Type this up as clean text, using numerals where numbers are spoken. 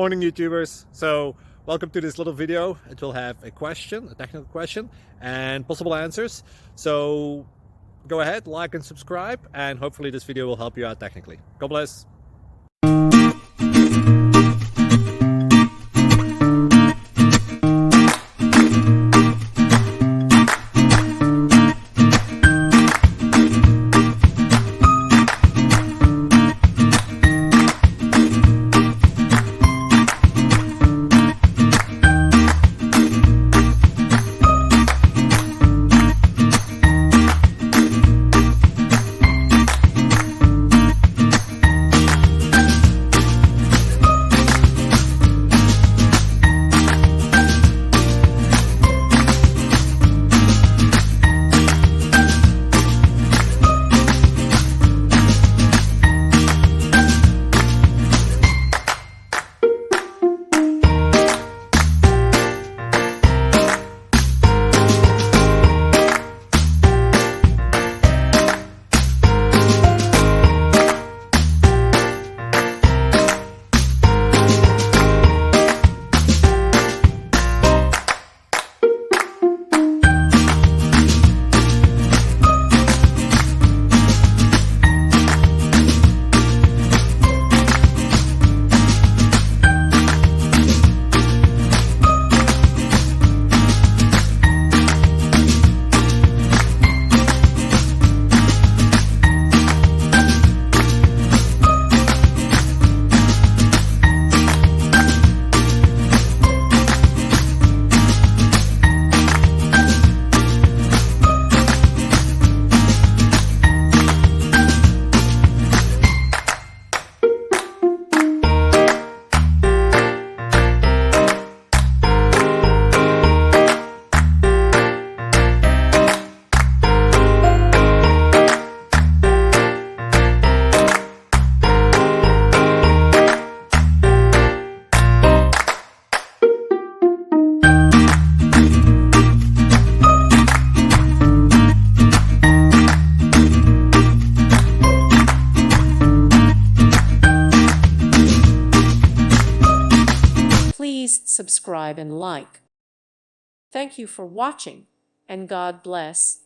Morning YouTubers. So welcome to this little video. It will have a question, a technical question, and possible answers. So go ahead, like and subscribe, and hopefully this video will help you out technically. God bless. Please subscribe and like. Thank you for watching, and God bless.